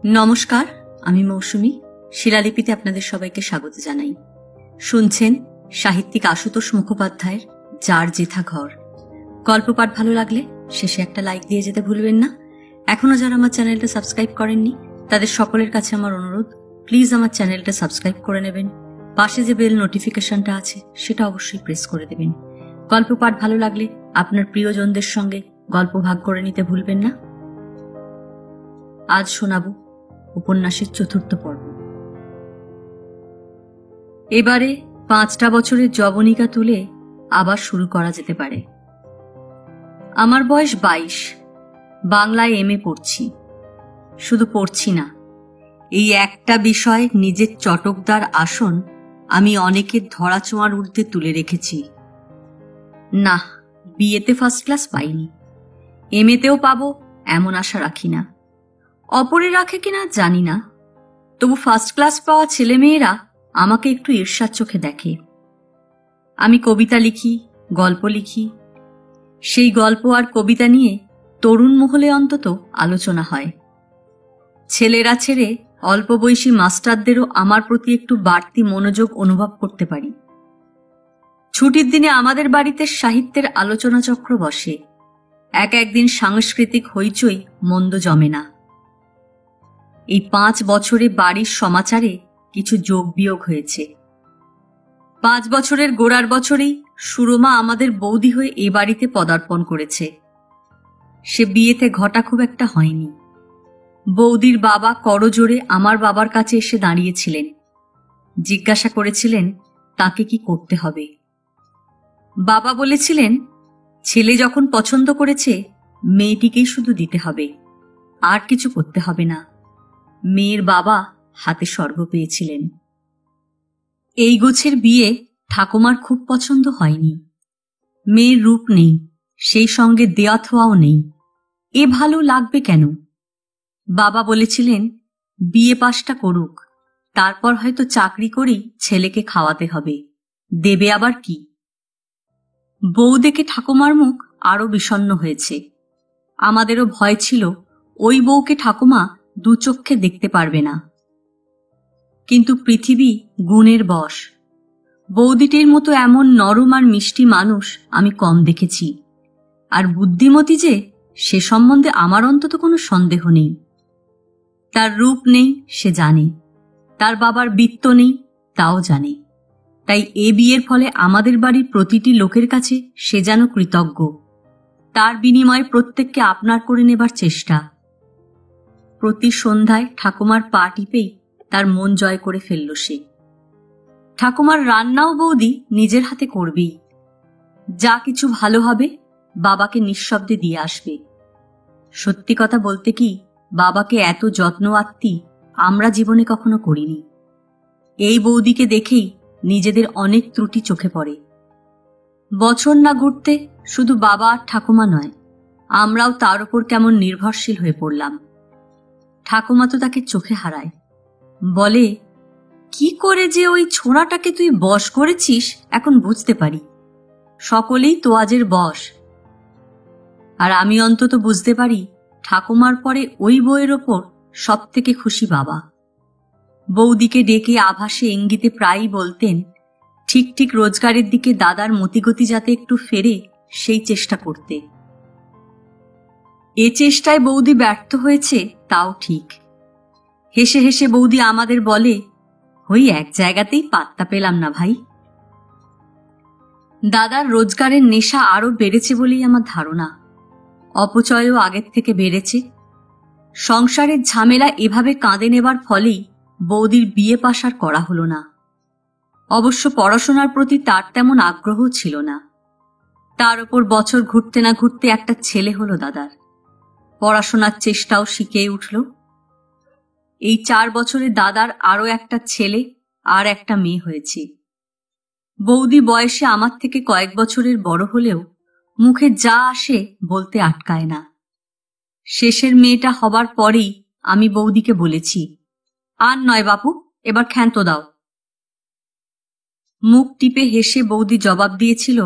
নমস্কার, আমি মৌসুমী। শিলালিপিতে আপনাদের সবাইকে স্বাগত জানাই। শুনছেন সাহিত্যিক আশুতোষ মুখোপাধ্যায়ের যার যেথা ঘর। গল্প পাঠ ভালো লাগলে শেষে একটা লাইক দিয়ে যেতে ভুলবেন না। এখনো যারা আমার চ্যানেলটা সাবস্ক্রাইব করেননি তাদের সকলের কাছে আমার অনুরোধ, প্লিজ আমার চ্যানেলটা সাবস্ক্রাইব করে নেবেন। পাশে যে বেল নোটিফিকেশনটা আছে সেটা অবশ্যই প্রেস করে দেবেন। গল্প পাঠ ভালো লাগলে আপনার প্রিয়জনদের সঙ্গে গল্প ভাগ করে নিতে ভুলবেন না। আজ শোনাবো উপন্যাসের চতুর্থ পর্ব। এবারে 5টা বছরের যবনিকা তুলে আবার শুরু করা যেতে পারে। আমার বয়স 22, বাংলায় এমএ পড়ছি। শুধু পড়ছি না, এই একটা বিষয়ে নিজের চটকদার আসন আমি অনেকের ধরাছোঁয়ার ঊর্ধ্বে তুলে রেখেছি। না, বিএতে ফার্স্ট ক্লাস পাইনি, এমএতেও পাবো এমন আশা রাখি না। অপরে রাখে কিনা জানি না, তবু ফার্স্ট ক্লাস পাওয়া ছেলেমেয়েরা আমাকে একটু ঈর্ষার চোখে দেখে। আমি কবিতা লিখি, গল্প লিখি। সেই গল্প আর কবিতা নিয়ে তরুণ মহলে অন্তত আলোচনা হয়। ছেলেরা ছেড়ে অল্প বয়সী মাস্টারদেরও আমার প্রতি একটু বাড়তি মনোযোগ অনুভব করতে পারি। ছুটির দিনে আমাদের বাড়িতে সাহিত্যের আলোচনা চক্র বসে। একদিন সাংস্কৃতিক হইচই মন্দ জমে না। এই 5 বছরে বাড়ির সমাচারে কিছু যোগ বিয়োগ হয়েছে। 5 বছরের গোড়ার বছরেই সুরমা আমাদের বৌদি হয়ে এ বাড়িতে পদার্পণ করেছে। সে বিয়েতে ঘটা খুব একটা হয়নি। বৌদির বাবা করজোড়ে আমার বাবার কাছে এসে দাঁড়িয়েছিলেন, জিজ্ঞাসা করেছিলেন তাকে কি করতে হবে। বাবা বলেছিলেন, ছেলে যখন পছন্দ করেছে মেয়েটিকেই শুধু দিতে হবে, আর কিছু করতে হবে না। মেয়ের বাবা হাতে স্বর্গ পেয়েছিলেন। এই গোছের বিয়ে ঠাকুমার খুব পছন্দ হয়নি। মেয়ের রূপ নেই, সেই সঙ্গে দেয়া থোয়াও নেই। এ ভালো লাগবে কেন? বাবা বলেছিলেন বিয়ে পাশটা করুক, তারপর হয়তো চাকরি করেই ছেলেকে খাওয়াতে হবে, দেবে আবার কি। বউ দেখে ঠাকুমার মুখ আরো বিষণ্ণ হয়েছে। আমাদেরও ভয় ছিল ওই বউকে ঠাকুমা দু চক্ষে দেখতে পারবে না। কিন্তু পৃথিবী গুণের বশ। বৌদিটির মতো এমন নরম আর মিষ্টি মানুষ আমি কম দেখেছি। আর বুদ্ধিমতী যে, সে সম্বন্ধে আমার অন্তত কোনো সন্দেহ নেই। তার রূপ নেই সে জানে, তার বাবার বিত্ত নেই তাও জানে। তাই এ বিয়ের ফলে আমাদের বাড়ির প্রতিটি লোকের কাছে সে যেন কৃতজ্ঞ। তার বিনিময়ে প্রত্যেককে আপনার করে নেবার চেষ্টা। প্রতি সন্ধ্যায় ঠাকুমার পা টিপেই তার মন জয় করে ফেলল সে। ঠাকুমার রান্নাও বৌদি নিজের হাতে করবেই। যা কিছু ভালো হবে বাবাকে নিঃশব্দে দিয়ে আসবে। সত্যি কথা বলতে কি, বাবাকে এত যত্ন আত্মি আমরা জীবনে কখনো করিনি। এই বৌদিকে দেখেই নিজেদের অনেক ত্রুটি চোখে পড়ে। বছর না ঘুরতে শুধু বাবা আর ঠাকুমা নয়, আমরাও তার উপর কেমন নির্ভরশীল হয়ে পড়লাম। ঠাকুমা তো তাকে চোখে হারায়, বলে কি করে যে ওই ছোঁড়াটাকে তুই বশ করেছিস এখন বুঝতে পারি। সকলেই তোয়াজের বশ। আর আমি অন্তত বুঝতে পারি ঠাকুমার পরে ওই বউয়ের ওপর সব থেকে খুশি বাবা। বৌদিকে ডেকে আভাসে ইঙ্গিতে প্রায়ই বলতেন ঠিক ঠিক রোজগারের দিকে দাদার মতিগতি যাতে একটু ফেরে সেই চেষ্টা করতে। এ চেষ্টায় বৌদি ব্যর্থ হয়েছে তাও ঠিক। হেসে হেসে বৌদি আমাদের বলে, ওই এক জায়গাতেই পাত্তা পেলাম না ভাই। দাদার রোজগারের নেশা আরো বেড়েছে বলেই আমার ধারণা। অপচয়ও আগের থেকে বেড়েছে। সংসারের ঝামেলা এভাবে কাঁদে নেবার ফলেই বৌদির বিয়ে পাশ আর করা হলো না। অবশ্য পড়াশোনার প্রতি তার তেমন আগ্রহ ছিল না। তার ওপর বছর ঘুরতে না ঘুরতে একটা ছেলে হলো দাদার। পড়াশোনার চেষ্টাও শিখে উঠল। এই 4 বছরে দাদার আরো একটা ছেলে আর একটা মেয়ে হয়েছে। বৌদি বয়সে আমার থেকে কয়েক বছরের বড় হলেও মুখে যা আসে বলতে আটকায় না। শেষের মেয়েটা হবার পরেই আমি বৌদিকে বলেছি, আর নয় বাপু, এবার ক্ষান্ত দাও। মুখ টিপে হেসে বৌদি জবাব দিয়েছিল,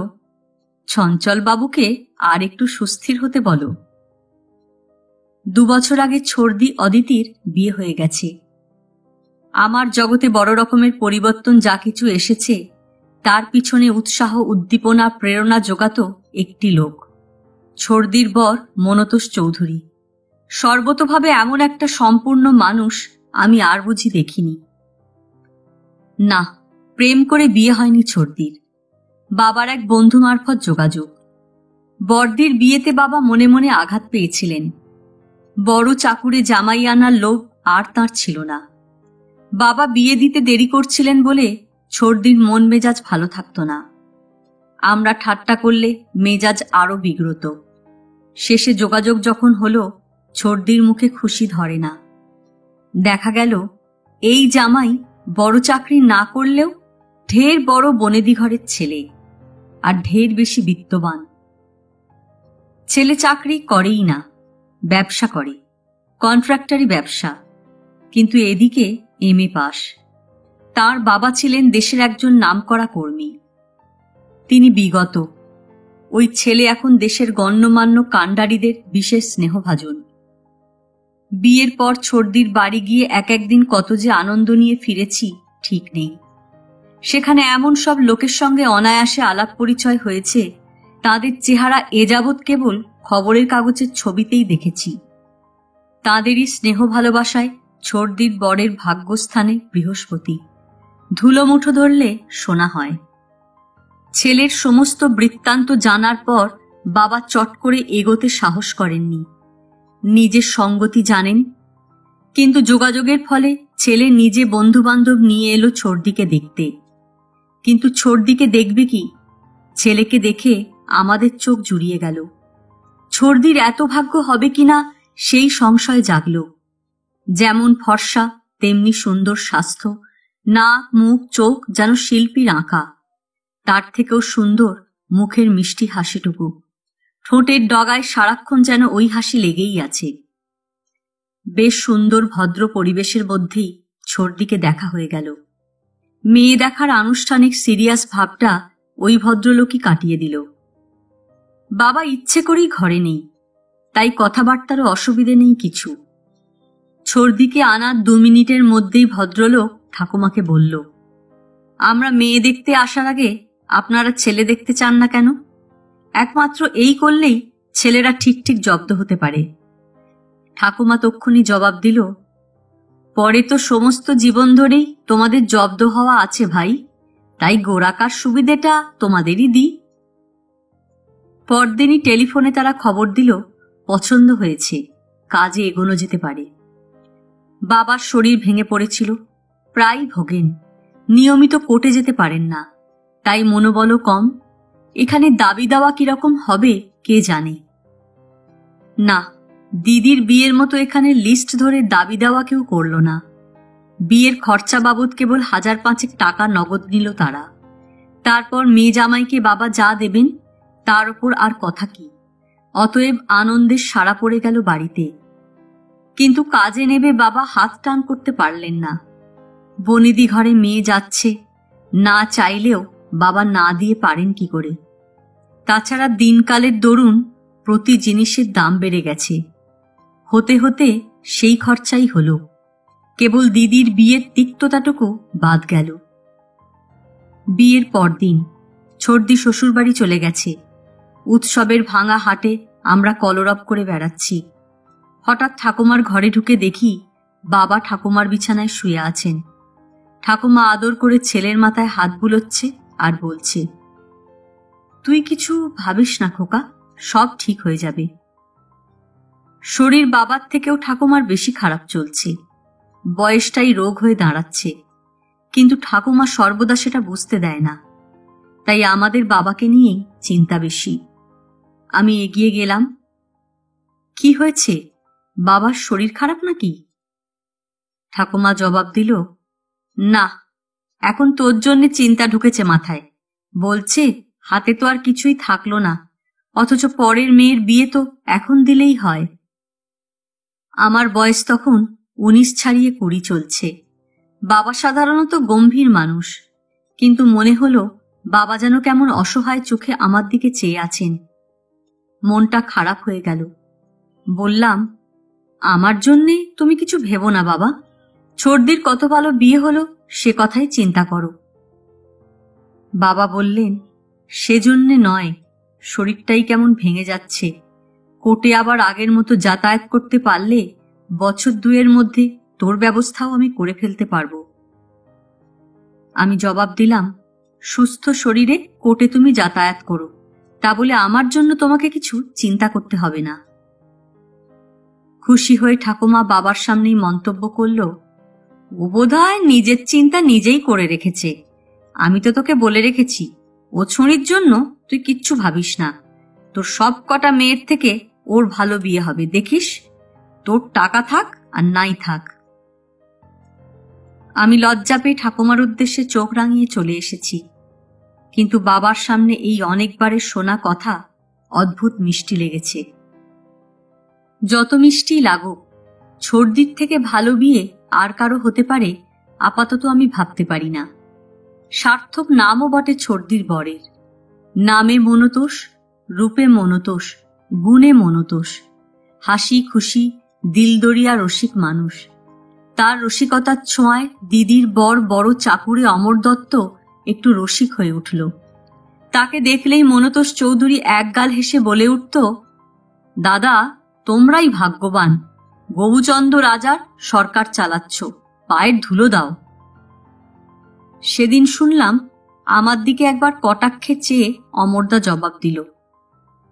চঞ্চল বাবুকে আর একটু সুস্থির হতে বলো। 2 বছর আগে ছর্দি অদিতির বিয়ে হয়ে গেছে। আমার জগতে বড় রকমের পরিবর্তন যা কিছু এসেছে তার পিছনে উৎসাহ, উদ্দীপনা, প্রেরণা জোগাত একটি লোক, ছর্দির বর মনতোষ চৌধুরী। সর্বতোভাবে এমন একটা সম্পূর্ণ মানুষ আমি আর বুঝি দেখিনি। না, প্রেম করে বিয়ে হয়নি ছর্দির, বাবার এক বন্ধু মারফত যোগাযোগ। বর্দির বিয়েতে বাবা মনে মনে আঘাত পেয়েছিলেন। বড় চাকুরে জামাই আনার লোভ আর তাঁর ছিল না। বাবা বিয়ে দিতে দেরি করছিলেন বলে ছর্দির মন মেজাজ ভালো থাকত না। আমরা ঠাট্টা করলে মেজাজ আরো বিগ্রত। শেষে যোগাযোগ যখন হলো, ছর্দির মুখে খুশি ধরে না। দেখা গেল এই জামাই বড় চাকরি না করলেও ঢের বড় বনেদি ঘরের ছেলে, আর ঢের বেশি বিত্তবান। ছেলে চাকরি করেই না, ব্যবসা করে, কন্ট্রাক্টরি ব্যবসা। কিন্তু এদিকে এমএ পাস। তার বাবা ছিলেন দেশের একজন নামকরা কর্মী। তিনি বিগত। ওই ছেলে এখন দেশের গণ্যমান্য কাণ্ডারীদের বিশেষ স্নেহভাজন। বিয়ের পর ছর্দির বাড়ি গিয়ে এক একদিন কত যে আনন্দ নিয়ে ফিরেছি ঠিক নেই। সেখানে এমন সব লোকের সঙ্গে অনায়াসে আলাপ পরিচয় হয়েছে, তাদের চেহারা এ যাবৎ কেবল খবরের কাগজের ছবিতেই দেখেছি। তাঁদেরই স্নেহ ভালোবাসায় ছর্দির বরের ভাগ্যস্থানে বৃহস্পতি। ধুলো মুঠো ধরলে সোনা হয়। ছেলের সমস্ত বৃত্তান্ত জানার পর বাবা চট করে এগোতে সাহস করেননি। নিজের সঙ্গতি জানেন, কিন্তু যোগাযোগের ফলে ছেলে নিজে বন্ধুবান্ধব নিয়ে এলো ছর্দিকে দেখতে। কিন্তু ছর্দিকে দেখবে কি? ছেলেকে দেখে আমাদের চোখ জুড়িয়ে গেল। ছর্দির এত ভাগ্য হবে কিনা সেই সংশয় জাগল। যেমন ফর্সা তেমনি সুন্দর স্বাস্থ্য, নাক, মুখ, চোখ যেন শিল্পীর আঁকা। তার থেকেও সুন্দর মুখের মিষ্টি হাসিটুকু। ঠোঁটের ডগায় সারাক্ষণ যেন ওই হাসি লেগেই আছে। বেশ সুন্দর ভদ্র পরিবেশের মধ্যেই ছর্দিকে দেখা হয়ে গেল। মেয়ে দেখার আনুষ্ঠানিক সিরিয়াস ভাবটা ওই ভদ্রলোকই কাটিয়ে দিল। বাবা ইচ্ছে করেই ঘরে নেই, তাই কথাবার্তারও অসুবিধে নেই কিছু। ছর্দিকে আনার 2 মিনিটের মধ্যেই ভদ্রলোক ঠাকুমাকে বলল, আমরা মেয়ে দেখতে আসার আগে আপনারা ছেলে দেখতে চান না কেন? একমাত্র এই করলেই ছেলেরা ঠিক ঠিক জব্দ হতে পারে। ঠাকুমা তক্ষুনি জবাব দিল, পরে তো সমস্ত জীবন ধরেই তোমাদের জব্দ হওয়া আছে ভাই, তাই গোড়াকার সুবিধেটা তোমাদেরই দিই। পরদিনই টেলিফোনে তারা খবর দিল পছন্দ হয়েছে, কাজে এগোনো যেতে পারে। বাবার শরীর ভেঙে পড়েছিল, প্রায় ভোগেন, নিয়মিত কোর্টে যেতে পারেন না, তাই মনোবলও কম। এখানে দাবি দেওয়া কিরকম হবে কে জানে। না, দিদির বিয়ের মতো এখানে লিস্ট ধরে দাবি দেওয়া কেউ করল না। বিয়ের খরচা বাবদ কেবল 1,000-5 টাকা নগদ নিল তারা। তারপর মেয়ে জামাইকে বাবা যা দেবেন তার ওপর আর কথা কি। অতএব আনন্দের সাড়া পড়ে গেল বাড়িতে। কিন্তু কাজে নেবে বাবা হাত টান করতে পারলেন না। বনেদি ঘরে মেয়ে যাচ্ছে, না চাইলেও বাবা না দিয়ে পারেন কি করে? তাছাড়া দিনকালের দরুন প্রতি জিনিসের দাম বেড়ে গেছে। হতে হতে সেই খরচাই হলো। কেবল দিদির বিয়ের তিক্ততাটুকু বাদ গেল। বিয়ের পরদিন ছর্দি শ্বশুরবাড়ি চলে গেছে। উৎসবের ভাঙা হাটে আমরা কলরব করে বেড়াচ্ছি। হঠাৎ ঠাকুমার ঘরে ঢুকে দেখি বাবা ঠাকুমার বিছানায় শুয়ে আছেন। ঠাকুমা আদর করে ছেলের মাথায় হাত বুলোচ্ছে আর বলছে, তুই কিছু ভাবিস না খোকা, সব ঠিক হয়ে যাবে। শরীর বাবার থেকেও ঠাকুমার বেশি খারাপ চলছে। বয়সটাই রোগ হয়ে দাঁড়াচ্ছে, কিন্তু ঠাকুমা সর্বদা সেটা বুঝতে দেয় না। তাই আমাদের বাবাকে নিয়েই চিন্তা বেশি। আমি এগিয়ে গেলাম। কি হয়েছে, বাবার শরীর খারাপ নাকি? ঠাকুমা জবাব দিল, না, এখন তোর জন্যে চিন্তা ঢুকেছে মাথায়। বলছে হাতে তো আর কিছুই থাকলো না, অথচ পরের মেয়ের বিয়ে তো এখন দিলেই হয়। আমার বয়স তখন 19 ছাড়িয়ে 20 চলছে। বাবা সাধারণত গম্ভীর মানুষ, কিন্তু মনে হলো বাবা যেন কেমন অসহায় চোখে আমার দিকে চেয়ে আছেন। মনটা খারাপ হয়ে গেল। বললাম, আমার জন্যে তুমি কিছু ভেবো না বাবা। ছর্দির কত ভালো বিয়ে হলো সে কথাই চিন্তা করো। বাবা বললেন, সেজন্যে নয়, শরীরটাই কেমন ভেঙে যাচ্ছে। কোর্টে আবার আগের মতো যাতায়াত করতে পারলে বছর দুয়ের মধ্যে তোর ব্যবস্থাও আমি করে ফেলতে পারবো। আমি জবাব দিলাম, সুস্থ শরীরে কোর্টে তুমি যাতায়াত করো, তা বলে আমার জন্য তোমাকে কিছু চিন্তা করতে হবে না। খুশি হয়ে ঠাকুমা বাবার সামনেই মন্তব্য করল, ও বোধহয় নিজের চিন্তা নিজেই করে রেখেছে। আমি তো তোকে বলে রেখেছি, ও ছড়ির জন্য তুই কিচ্ছু ভাবিস না। তোর সব কটা মেয়ের থেকে ওর ভালো বিয়ে হবে, দেখিস। তোর টাকা থাক আর নাই থাক। আমি লজ্জা পেয়ে ঠাকুমার উদ্দেশ্যে চোখ রাঙিয়ে চলে এসেছি, কিন্তু বাবার সামনে এই অনেকবারের শোনা কথা অদ্ভুত মিষ্টি লেগেছে। যত মিষ্টি লাগুক, ছর্দির থেকে ভালো বিয়ে আর কারো হতে পারে আপাতত আমি ভাবতে পারি না। সার্থক নামও বটে ছর্দির বরের। নামে মনতোষ, রূপে মনতোষ, গুণে মনতোষ। হাসি খুশি, দিলদরিয়া রসিক মানুষ। তার রসিকতার ছোঁয়ায় দিদির বর বড় চাকুরে অমর দত্ত একটু রসিক হয়ে উঠল। তাকে দেখলেই মনতোষ চৌধুরী একগাল হেসে বলে উঠত, দাদা, তোমরাই ভাগ্যবান, গৌচন্দ্র রাজার সরকার চালাচ্ছ, পায়ের ধুলো দাও। সেদিন শুনলাম, আমার দিকে একবার কটাক্ষে চেয়ে অমরদা জবাব দিল,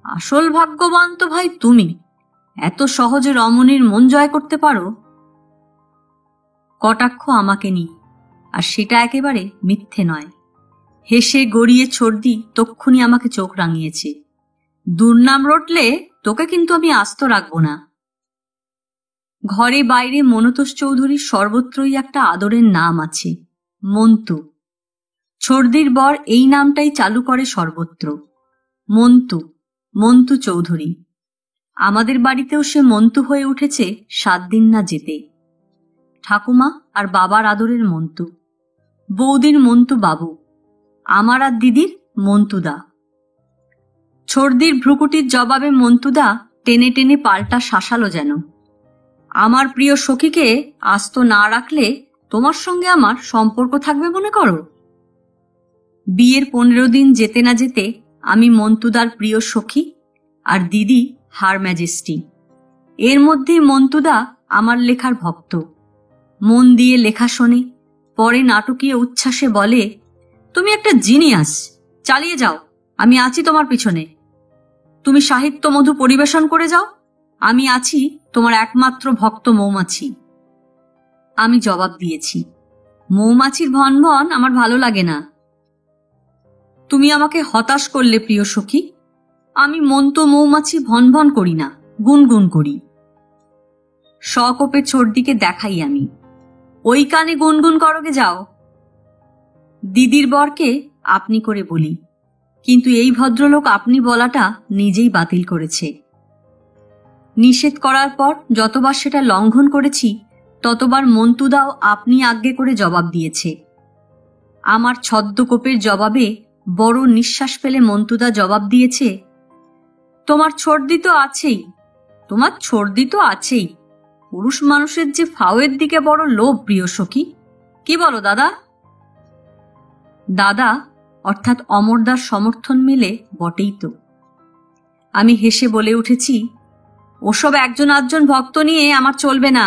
আসল ভাগ্যবান তো ভাই তুমি, এত সহজে রমণীর মন জয় করতে পারো। কটাক্ষ আমাকে নিয়ে, আর সেটা একেবারে মিথ্যে নয়। হেসে গড়িয়ে ছর্দি তক্ষুনি আমাকে চোখ রাঙিয়েছে। দুর্নাম রটলে তোকে কিন্তু আমি আস্ত রাখবো না। ঘরে বাইরে মনতোষ চৌধুরীর সর্বত্রই একটা আদরের নাম আছে, মন্তু। ছর্দির বর এই নামটাই চালু করে সর্বত্র, মন্তু, মন্তু চৌধুরী। আমাদের বাড়িতেও সে মন্তু হয়ে উঠেছে 7 দিন না যেতে। ঠাকুমা আর বাবার আদরের মন্তু, বৌদির মন্তু বাবু, আমার আর দিদির মন্তুদা। ছর্দির ভ্রুকুটির জবাবে মন্তুদা টেনে টেনে পাল্টা শাসালো যেন, আমার প্রিয় সখীকে আস্ত না রাখলে তোমার সঙ্গে আমার সম্পর্ক থাকবে মনে করো? বিয়ের 15 দিন যেতে না যেতে আমি মন্তুদার প্রিয় সখী আর দিদি হার ম্যাজেস্টি। এর মধ্যেই মন্তুদা আমার লেখার ভক্ত, মন দিয়ে লেখা শোনে, পরে নাটকীয় উচ্ছ্বাসে বলে, তুমি একটা জিনিয়াস, চালিয়ে যাও, আমি আছি তোমার পিছনে। তুমি সাহিত্য মধু পরিবেশন করে যাও, আমি আছি তোমার একমাত্র ভক্ত মৌমাছি। আমি জবাব দিয়েছি, মৌমাছির ভন ভন আমার ভালো লাগে না। তুমি আমাকে হতাশ করলে প্রিয় সখী, আমি মন্ত মৌমাছি ভন ভন করি না, গুনগুন করি। সকোপে ছর্দিকে দেখাই আমি, ওই কানে গুনগুন করোগে যাও। দিদির বরকে আপনি করে বলি, কিন্তু এই ভদ্রলোক আপনি বলাটা নিজেই বাতিল করেছে। নিষেধ করার পর যতবার সেটা লঙ্ঘন করেছি ততবার মন্তুদাও আপনি আজ্ঞে করে জবাব দিয়েছে। আমার ছদ্মকোপের জবাবে বড় নিঃশ্বাস ফেলে মন্তুদা জবাব দিয়েছে, তোমার ছর্দি তো আছেই, তোমার ছর্দি তো আছেই। পুরুষ মানুষের যে ফাওয়ের দিকে বড় লোভ প্রিয় সখী, কি বলো দাদা? দাদা অর্থাৎ অমরদার সমর্থন মেলে বটেই তো। আমি হেসে বলে উঠেছি, ওসব একজন আধজন ভক্ত নিয়ে আমার চলবে না।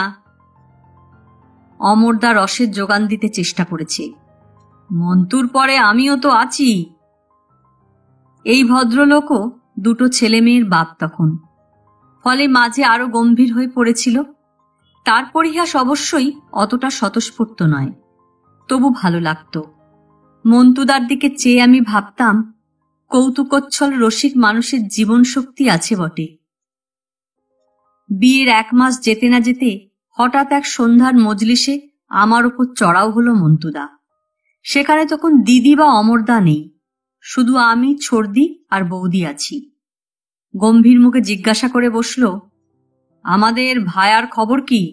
অমরদা রসের যোগান দিতে চেষ্টা করেছে, মন্তুর পরে আমিও তো আছি। এই ভদ্রলোকও 2 ছেলে মেয়ের বাপ তখন, ফলে মাঝে আরো গম্ভীর হয়ে পড়েছিল। তার পরিহাস অবশ্যই অতটা স্বতঃস্ফূর্ত নয়, তবু ভালো লাগত। মন্তুদার দিকে চেয়ে আমি ভাবতাম, কৌতুকোচ্ছল রসিক মানুষের জীবন শক্তি আছে বটে। বিয়ের 1 মাস যেতে না যেতে হঠাৎ এক সন্ধ্যার মজলিসে আমার ওপর চড়াও হলো মন্তুদা। সেখানে তখন দিদি বা অমরদা নেই, শুধু আমি, ছর্দি আর বৌদি আছি। গম্ভীর মুখে জিজ্ঞাসা করে বসল, আমাদের ভায়ার খবর কি?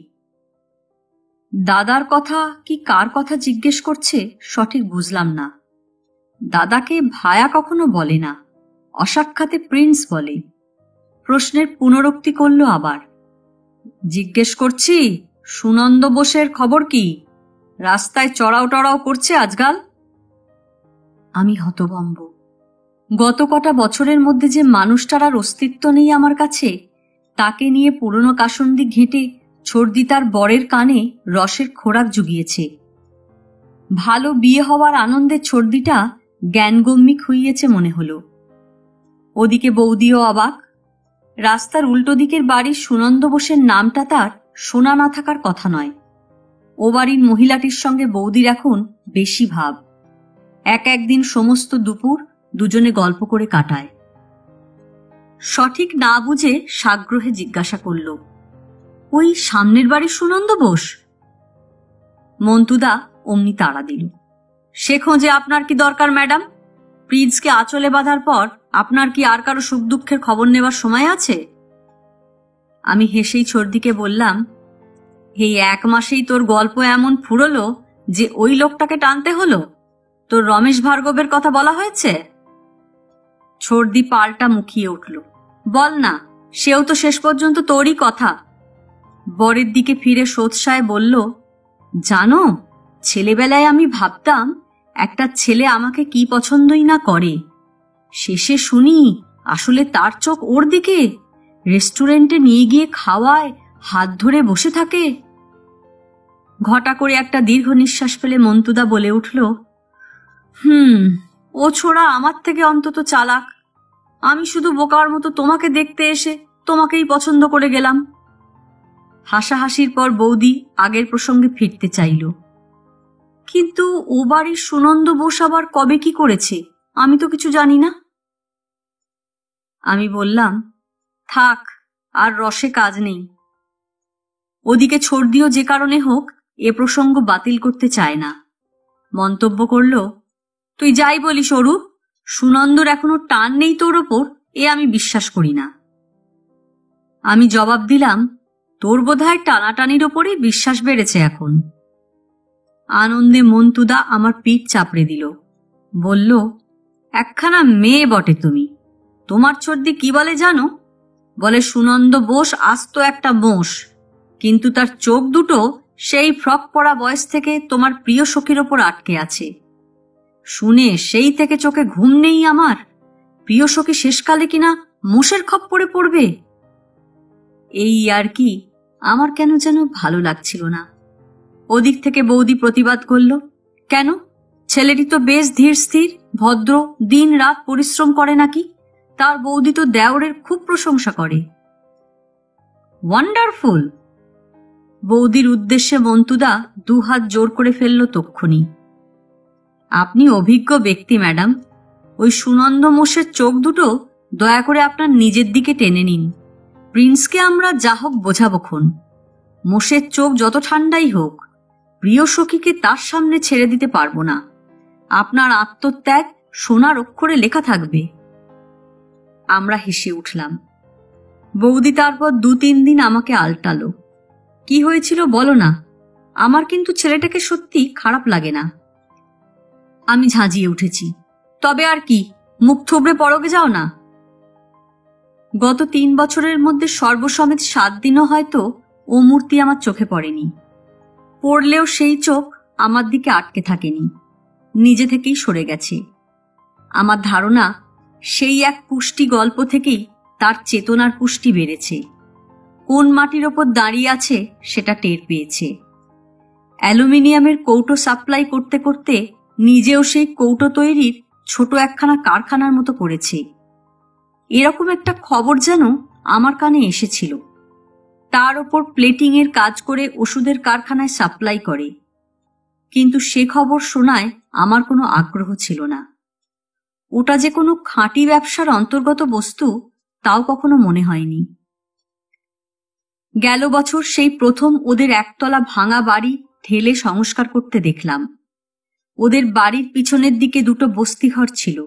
দাদার কথা কি কার কথা জিজ্ঞেস করছে সঠিক বুঝলাম না। দাদাকে ভায়া কখনো বলে না, অসাক্ষাতে প্রিন্স বলে। প্রশ্নের পুনরুক্তি করল আবার, জিজ্ঞেস করছি, সুনন্দ বোসের খবর কি? রাস্তায় চড়াও টড়াও করছে আজকাল? আমি হতভম্ব। গত কটা বছরের মধ্যে যে মানুষটার আর অস্তিত্ব নেই আমার কাছে, তাকে নিয়ে পুরনো কাসন্দি ঘেঁটে ছর্দি তার বরের কানে রসের খোরাক জুগিয়েছে। ভালো বিয়ে হওয়ার আনন্দে ছর্দিটা জ্ঞানগম্যি খুইয়েছে মনে হলো। ওদিকে বৌদিও অবাক। রাস্তার উল্টো দিকের বাড়ির সুনন্দ বোসের নামটা তার শোনা না থাকার কথা নয়। ও বাড়ির মহিলাটির সঙ্গে বৌদির এখন বেশি ভাব। একদিন সমস্ত দুপুর দুজনে গল্প করে কাটায়। সঠিক না বুঝে সাগ্রহে জিজ্ঞাসা করল, ওই সামনের বাড়ির সুনন্দ বোস? মন্তুদা অমনি তাড়া দিল, সে খোঁজে আপনার কি দরকার ম্যাডাম? প্রিন্সকে আঁচলে বাঁধার পর আপনার কি আর কারো সুখ দুঃখের খবর নেবার সময় আছে? আমি হেসেই ছর্দিকে বললাম, এই 1 মাসেই তোর গল্প এমন ফুরলো যে ওই লোকটাকে টানতে হলো? তোর রমেশ ভার্গবের কথা বলা হয়েছে? ছর্দি পাল্টা মুখিয়ে উঠল, বল না, সেও তো শেষ পর্যন্ত তোরই কথা। বরের দিকে ফিরে সোৎসায় বলল, জানো, ছেলেবেলায় আমি ভাবতাম একটা ছেলে আমাকে কি পছন্দই না করে। শেষে শুনি আসলে তার চোখ ওর দিকে। রেস্টুরেন্টে নিয়ে গিয়ে খাওয়ায়, হাত ধরে বসে থাকে। ঘটা করে একটা দীর্ঘ নিঃশ্বাস ফেলে মন্তুদা বলে উঠল, ও ছোড়া আমার থেকে অন্তত চালাক। আমি শুধু বোকার মতো তোমাকে দেখতে এসে তোমাকেই পছন্দ করে গেলাম। হাসাহাসির পর বৌদি আগের প্রসঙ্গে ফিরতে চাইল। কিন্তু ও বাড়ির সুনন্দ বোস আবার কবে কি করেছে আমি তো কিছু জানি না। আমি বললাম, থাক, আর রসে কাজ নেই। ওদিকে ছর্দিও যে কারণে হোক এ প্রসঙ্গ বাতিল করতে চায় না। মন্তব্য করল, তুই যাই বলিস অরূপ, সুনন্দর এখনো টান নেই তোর ওপর, এ আমি বিশ্বাস করি না। আমি জবাব দিলাম, তোর বোধহয় টানাটানির ওপরে বিশ্বাস বেড়েছে এখন। আনন্দে মন্তুদা আমার পিঠ চাপড়ে দিল, বলল, একখানা মেয়ে বটে তুমি। তোমার ছর্দি কি বলে জানো? বলে সুনন্দ বোস আস্ত একটা বোস, কিন্তু তার চোখ দুটো সেই ফ্রক পরা বয়স থেকে তোমার প্রিয় সখীর ওপর আটকে আছে। শুনে সেই থেকে চোখে ঘুম নেই আমার। প্রিয় সখী শেষকালে কিনা মোষের খপ্পরে পড়বে। এই আর কি, আমার কেন যেন ভালো লাগছিল না। ওদিক থেকে বৌদি প্রতিবাদ করল, কেন, ছেলেটি তো বেশ ধীর স্থির, ভদ্র, দিন রাত পরিশ্রম করে নাকি। তার বৌদি তো দেওরের খুব প্রশংসা করে। ওয়ান্ডারফুল! বৌদির উদ্দেশ্যে মন্তুদা 2 হাত জোর করে ফেলল তক্ষুনি। আপনি অভিজ্ঞ ব্যক্তি ম্যাডাম, ওই সুনন্দ মোষের চোখ দুটো দয়া করে আপনার নিজের দিকে টেনে নিন। প্রিন্সকে আমরা যা হোক বোঝাবক্ষণ। মোষের চোখ যত ঠান্ডাই হোক, প্রিয় সখীকে তার সামনে ছেড়ে দিতে পারবো না। আপনার আত্মত্যাগ সোনার অক্ষরে লেখা থাকবে। আমরা হেসে উঠলাম। বৌদি তারপর 2-3 দিন আমাকে আলটালো। কি হয়েছিল বলো না, আমার কিন্তু ছেলেটাকে সত্যি খারাপ লাগে না। আমি ঝাঁঝিয়ে উঠেছি, তবে আর কি, মুখ থুবড়ে পরগে যাও না। গত 3 বছরের মধ্যে সর্বসমেত 7 দিনও হয়তো ও মূর্তি আমার চোখে পড়েনি। পড়লেও সেই চোখ আমার দিকে আটকে থাকেনি, নিজে থেকেই সরে গেছে। আমার ধারণা সেই এক পুষ্টি গল্প থেকেই তার চেতনার পুষ্টি বেড়েছে। কোন মাটির ওপর দাঁড়িয়ে আছে সেটা টের পেয়েছে। অ্যালুমিনিয়ামের কৌটো সাপ্লাই করতে করতে নিজেও সেই কৌটো তৈরির ছোট একখানা কারখানার মতো করেছে। এরকম একটা খবর যেন আমার কানে এসেছিল। তার ওপর প্লেটিংয়ের কাজ করে ওষুধের কারখানায় সাপ্লাই করে। কিন্তু সে খবর শোনায় আমার কোনো আগ্রহ ছিল না। ওটা যে কোনো খাঁটি ব্যবসার অন্তর্গত বস্তু তাও কখনো মনে হয়নি। গেল বছর সেই প্রথম ওদের একতলা ভাঙা বাড়ি ঢেলে সংস্কার করতে দেখলাম। ওদের বাড়ির পিছনের দিকে 2টো বস্তিঘর ছিল,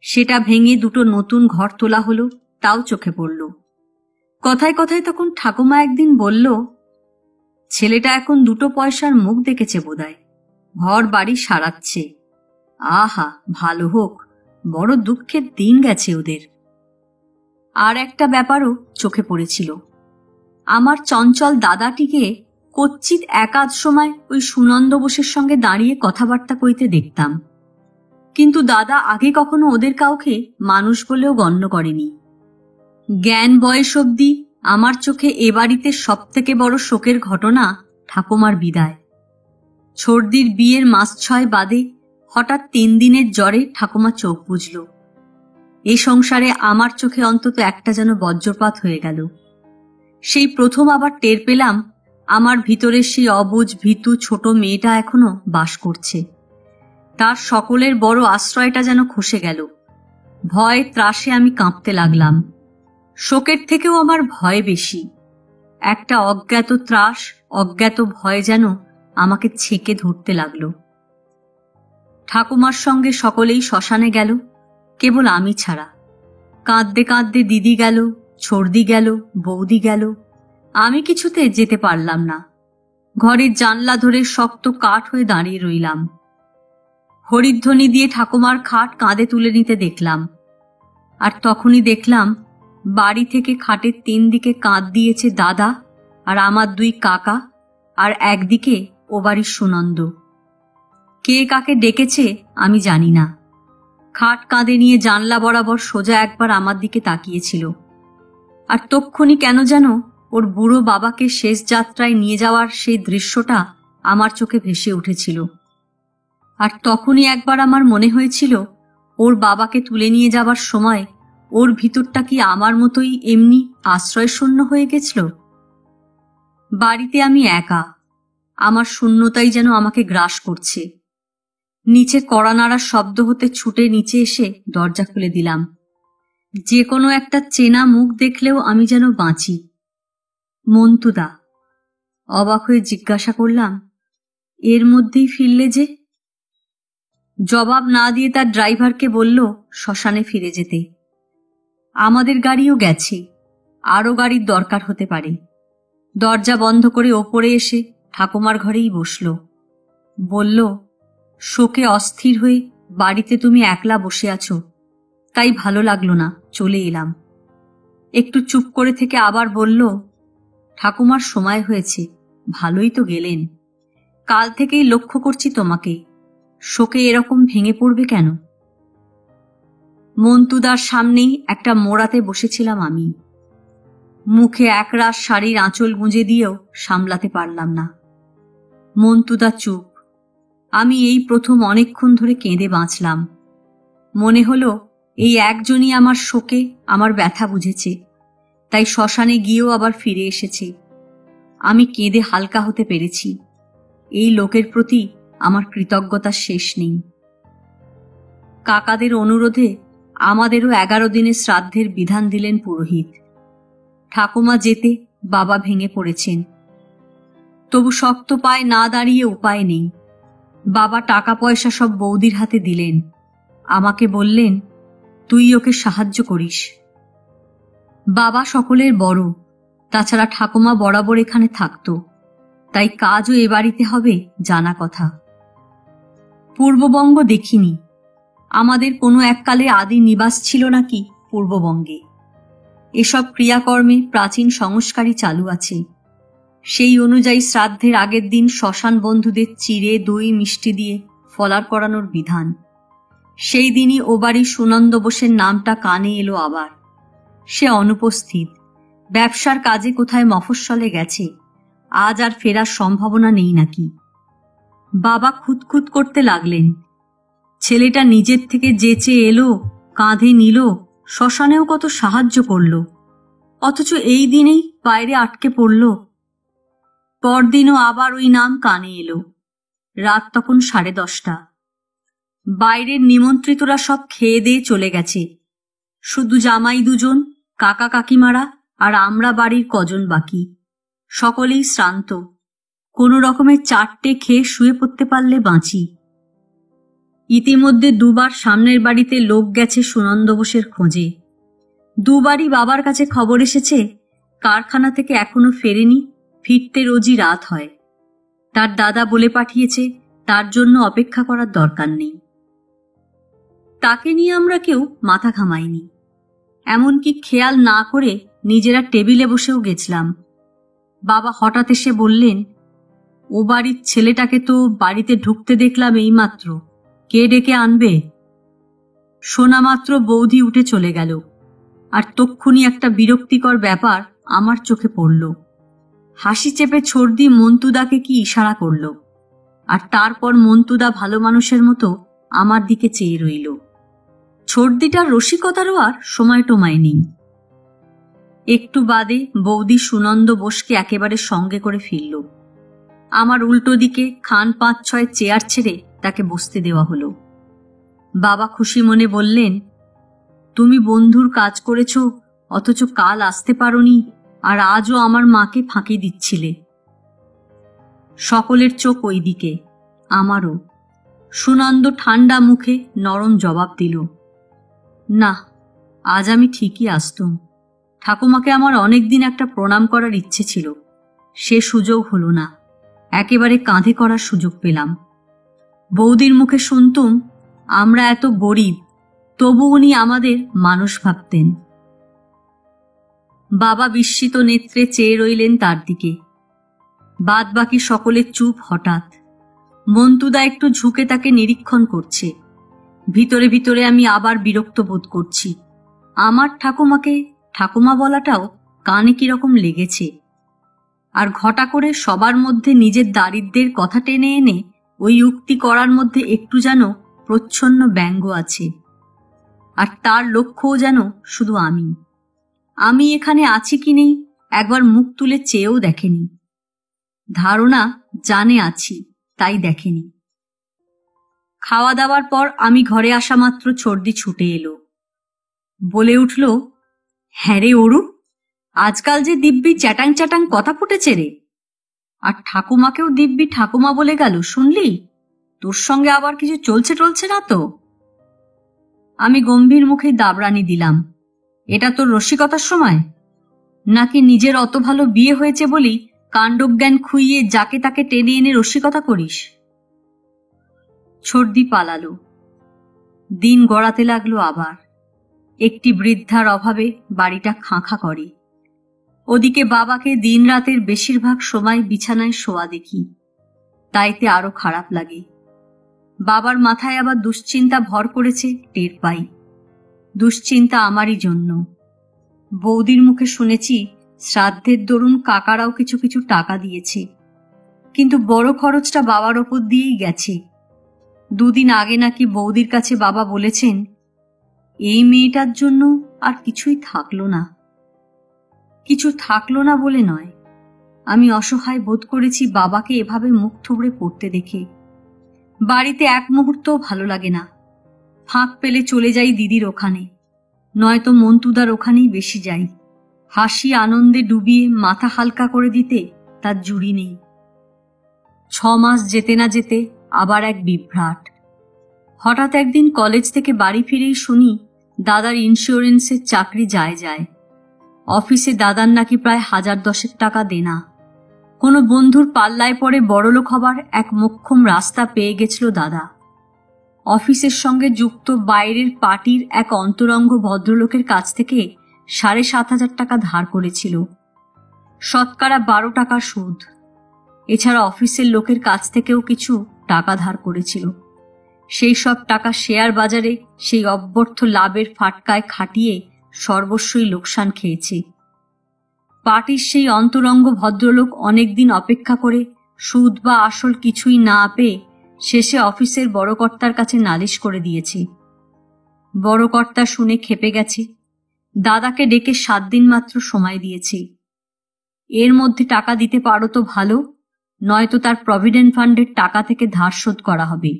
সেটা ভেঙে 2টো নতুন ঘর তোলা হলো, তাও চোখে পড়ল। কথায় কথায় তখন ঠাকুমা একদিন বলল, ছেলেটা এখন 2টো পয়সার মুখ দেখেছে বোধহয়, ঘর বাড়ি সারাচ্ছে। আহা, ভালো হোক, বড় দুঃখের দিন গেছে ওদের। আর একটা ব্যাপারও চোখে পড়েছিল। আমার চঞ্চল দাদাটিকে কচ্চিৎ একাধ সময় ওই সুনন্দ বোসের সঙ্গে দাঁড়িয়ে কথাবার্তা কইতে দেখতাম, কিন্তু দাদা আগে কখনো ওদের কাউকে মানুষ বলেও গণ্য করেনি। জ্ঞান বয়স অবধি আমার চোখে এ বাড়িতে সবথেকে বড় শোকের ঘটনা ঠাকুমার বিদায়। ছোড়দির বিয়ের মাস 6 বাদে হঠাৎ 3 দিনের জ্বরে ঠাকুমা চোখ বুঝল। এ সংসারে আমার চোখে অন্তত একটা যেন বজ্রপাত হয়ে গেল। সেই প্রথম আবার টের পেলাম আমার ভিতরে সেই অবুঝ ভীতু ছোট মেয়েটা এখনো বাস করছে। তার সকলের বড় আশ্রয়টা যেন খসে গেল। ভয় ত্রাসে আমি কাঁপতে লাগলাম। শোকের থেকেও আমার ভয় বেশি। একটা অজ্ঞাত ত্রাস, অজ্ঞাত ভয় যেন আমাকে ছেঁকে ধরতে লাগল। ঠাকুমার সঙ্গে সকলেই শ্মশানে গেল, কেবল আমি ছাড়া। কাঁদতে কাঁদতে দিদি গেল, ছর্দি গেল, বৌদি গেল, আমি কিছুতে যেতে পারলাম না। ঘরের জানলা ধরে শক্ত কাঠ হয়ে দাঁড়িয়ে রইলাম। হরিধ্বনি দিয়ে ঠাকুমার খাট কাঁধে তুলে নিতে দেখলাম। আর তখনই দেখলাম বাড়ি থেকে খাটের 3 দিকে কাঁধ দিয়েছে দাদা আর আমার 2 কাকা, আর একদিকে ও বাড়ির সুনন্দ। কে কাকে ডেকেছে আমি জানি না। খাট কাঁধে নিয়ে জানলা বরাবর সোজা একবার আমার দিকে তাকিয়েছিল। আর তক্ষুনি কেন যেন ওর বুড়ো বাবাকে শেষ যাত্রায় নিয়ে যাওয়ার সেই দৃশ্যটা আমার চোখে ভেসে উঠেছিল। আর তখনই একবার আমার মনে হয়েছিল ওর বাবাকে তুলে নিয়ে যাবার সময় ওর ভিতরটা কি আমার মতোই এমনি আশ্রয়শূন্য হয়ে গেছিল। বাড়িতে আমি একা, আমার শূন্যতাই যেন আমাকে গ্রাস করছে। নিচে কড়া নাড়ার শব্দ হতে ছুটে নিচে এসে দরজা খুলে দিলাম। যে কোনো একটা চেনা মুখ দেখলেও আমি যেন বাঁচি। মন্তুদা। অবাক হয়ে জিজ্ঞাসা করলাম, এর মধ্যেই ফিরলে যে? জবাব না দিয়ে তার ড্রাইভারকে বলল শ্মশানে ফিরে যেতে। আমাদের গাড়িও গেছে, আরও গাড়ির দরকার হতে পারে। দরজা বন্ধ করে ওপরে এসে ঠাকুমার ঘরেই বসল। বলল, শোকে অস্থির হয়ে বাড়িতে তুমি একলা বসে আছো, তাই ভালো লাগলো না, চলে এলাম। একটু চুপ করে থেকে আবার বলল, ঠাকুমার সময় হয়েছে, ভালোই তো গেলেন। কাল থেকেই লক্ষ্য করছি তোমাকে, শোকে এরকম ভেঙে পড়বে কেন? মন্তুদার সামনেই একটা মোড়াতে বসেছিলাম আমি। মুখে একরাশ শাড়ির আঁচল গুঁজে দিয়েও সামলাতে পারলাম না। মন্তুদা চুপ। আমি এই প্রথম অনেকক্ষণ ধরে কেঁদে বাঁচলাম। মনে হলো এই একজনই আমার শোকে, আমার ব্যথা বুঝেছে, তাই শ্মশানে গিয়েও আবার ফিরে এসেছে। আমি কেঁদে হালকা হতে পেরেছি। এই লোকের প্রতি আমার কৃতজ্ঞতার শেষ নেই। কাকাদের অনুরোধে আমাদেরও 11 দিনের শ্রাদ্ধের বিধান দিলেন পুরোহিত। ঠাকুমা যেতে বাবা ভেঙে পড়েছেন, তবু শক্ত পায়ে না দাঁড়িয়ে উপায় নেই। বাবা টাকা পয়সা সব বৌদির হাতে দিলেন। আমাকে বললেন, তুই ওকে সাহায্য করিস। বাবা সকলের বড়, তাছাড়া ঠাকুমা বরাবর এখানে থাকতো, তাই কাজও এ বাড়িতে হবে জানা কথা। পূর্ববঙ্গ দেখিনি। আমাদের কোনো এককালে আদি নিবাস ছিল নাকি পূর্ববঙ্গে। এসব ক্রিয়াকর্মে প্রাচীন সংস্কারই চালু আছে। সেই অনুযায়ী শ্রাদ্ধের আগের দিন শ্মশান বন্ধুদের চিড়ে দই মিষ্টি দিয়ে ফলার করানোর বিধান। সেই দিনই ও বাড়ির সুনন্দ বোসের নামটা কানে এলো আবার। সে অনুপস্থিত, ব্যবসার কাজে কোথায় মফস্বলে গেছে, আজ আর ফেরার সম্ভাবনা নেই নাকি। বাবা খুঁতখুত করতে লাগলেন। ছেলেটা নিজের থেকে যেচে এলো, কাঁধে নিল, শ্মশানেও কত সাহায্য করল, অথচ এই দিনেই বাইরে আটকে পড়ল। পরদিনও আবার ওই নাম কানে এলো। রাত তখন 10:30। বাইরের নিমন্ত্রিতরা সব খেয়ে দিয়ে চলে গেছে। শুধু জামাই 2জন, কাকা কাকিমারা আর আমরা বাড়ির কজন বাকি। সকলেই শ্রান্ত। কোনো রকমের 4টে খেয়ে শুয়ে পড়তে পারলে বাঁচি। ইতিমধ্যে 2বার সামনের বাড়িতে লোক গেছে সুনন্দ বোসের খোঁজে। 2বারই বাবার কাছে খবর এসেছে কারখানা থেকে এখনো ফেরেনি, ফিরতে রোজই রাত হয়। তার দাদা বলে পাঠিয়েছে তার জন্য অপেক্ষা করার দরকার নেই। তাকে নিয়ে আমরা কেউ মাথা ঘামাইনি। এমনকি খেয়াল না করে নিজেরা টেবিলে বসেও গেছিলাম। বাবা হঠাৎ এসে বললেন, ও বাড়ির ছেলেটাকে তো বাড়িতে ঢুকতে দেখলাম এইমাত্র, কে ডেকে আনবে? শোনা মাত্র বৌদি উঠে চলে গেল, আর তক্ষুনি একটা বিরক্তিকর ব্যাপার আমার চোখে পড়ল। হাসি চেপে ছর্দি মন্তুদাকে কি ইশারা করল, আর তারপর মন্তুদা ভালো মানুষের মতো আমার দিকে চেয়ে রইল। ছর্দিটার রসিকতারও আর সময় টমায় নেই। একটু বাদে বৌদি সুনন্দ বোসকে একেবারে সঙ্গে করে ফিরল। আমার উল্টো দিকে খান 5-6 চেয়ার ছেড়ে তাকে বসতে দেওয়া হলো। বাবা খুশি মনে বললেন, তুমি বন্ধুর কাজ করেছ, অথচ কাল আসতে পারোনি, আর আজও আমার মাকে ফাঁকি দিচ্ছিলে। সকলের চোখ ওই দিকে, আমারও। সুনন্দ ঠান্ডা মুখে নরম জবাব দিল, না, আজ আমি ঠিকই আসতুম। ঠাকুমাকে আমার অনেকদিন একটা প্রণাম করার ইচ্ছে ছিল, সে সুযোগ হলো না, একেবারে কাঁধে করার সুযোগ পেলাম। বৌদির মুখে শুনতুম, আমরা এত গরিব, তবু উনি আমাদের মানুষ ভাবতেন। বাবা বিস্মিত নেত্রে চেয়ে রইলেন তার দিকে। বাদ বাকি সকলে চুপ। হঠাৎ মন্তুদা একটু ঝুঁকে তাকে নিরীক্ষণ করছে। ভিতরে ভিতরে আমি আবার বিরক্ত বোধ করছি। আমার ঠাকুমাকে ঠাকুমা বলাটাও কানে কিরকম লেগেছে। আর ঘটা করে সবার মধ্যে নিজের দারিদ্র্যের কথা টেনে এনে ওই উক্তি করার মধ্যে একটু যেন প্রচ্ছন্ন ব্যঙ্গ আছে। আর তার লক্ষ্যও যেন শুধু আমি এখানে আছি কি নেই একবার মুখ তুলে চেয়েও দেখেনি। ধারণা জানে আছি, তাই দেখেনি। খাওয়া দাওয়ার পর আমি ঘরে আসা মাত্র ছর্দি ছুটে এলো। বলে উঠল, হ্যাঁ রে অরু, আজকাল যে দিব্যি চ্যাটাং চ্যাটাং কথা ফুটেছে রে। আর ঠাকুমাকেও দিব্যি ঠাকুমা বলে গেল, শুনলি? তোর সঙ্গে আবার কিছু চলছে টলছে না তো? আমি গম্ভীর মুখে দাবরানি দিলাম, এটা তোর রসিকতার সময়? নাকি নিজের অত ভালো বিয়ে হয়েছে বলি কাণ্ডজ্ঞান খুইয়ে যাকে তাকে টেনে এনে রসিকতা করিস? ছর্দি পালালো। দিন গড়াতে লাগলো আবার। একটি বৃদ্ধার অভাবে বাড়িটা খাঁ করে। ওদিকে বাবাকে দিন রাতের বেশিরভাগ সময় বিছানায় শোয়া দেখি, তাইতে আরো খারাপ লাগে। বাবার মাথায় আবার দুশ্চিন্তা ভর করেছে, টের পাই। দুশ্চিন্তা আমারই জন্য। বৌদির মুখে শুনেছি শ্রাদ্ধের দরুন কাকারাও কিছু কিছু টাকা দিয়েছে, কিন্তু বড় খরচটা বাবার ওপর দিয়েই গেছে। দুদিন আগে নাকি বৌদির কাছে বাবা বলেছেন, এই মেয়েটার জন্য আর কিছুই থাকলো না। কিছু থাকলো না বলে নয়, আমি অসহায় বোধ করেছি বাবাকে এভাবে মুখ থুবড়ে পড়তে দেখে। বাড়িতে এক মুহূর্তও ভালো লাগে না। ফাঁক পেলে চলে যাই দিদির ওখানে, নয়তো মন্তুদার ওখানেই বেশি যাই। হাসি আনন্দে ডুবিয়ে মাথা হালকা করে দিতে তার জুড়ি নেই। 6 মাস যেতে না যেতে আবার এক বিভ্রাট। হঠাৎ একদিন কলেজ থেকে বাড়ি ফিরেই শুনি দাদার ইন্স্যুরেন্সের চাকরি যায়। অফিসে দাদার নাকি প্রায় 1010 টাকা দেনা। কোনো বন্ধুর পাল্লায় পড়ে বড়লোক হবার এক মোক্ষম রাস্তা পেয়ে গেছিল দাদা। অফিসের সঙ্গে যুক্ত বাইরের পার্টির এক অন্তরঙ্গ ভদ্রলোকের কাছ থেকে 7,500 টাকা ধার করেছিল, শতকরা 12 টাকা সুদ। এছাড়া অফিসের লোকের কাছ থেকেও কিছু টাকা ধার করেছিল। সেই সব টাকা শেয়ার বাজারে সেই অব্যর্থ লাভের ফাটকায় খাটিয়ে সর্বস্বই লোকসান খেয়েছে। পার্টির সেই অন্তরঙ্গ ভদ্রলোক অনেকদিন অপেক্ষা করে সুদ বা আসল কিছুই না পেয়ে শেষে অফিসের বড় কর্তার কাছে নালিশ করে দিয়েছে। বড় কর্তা শুনে ক্ষেপে গেছে, দাদাকে ডেকে 7 দিন মাত্র সময় দিয়েছে। এর মধ্যে টাকা দিতে পারো তো ভালো, নয়তো তার প্রভিডেন্ট ফান্ডের টাকা থেকে ধার শোধ করা হবে।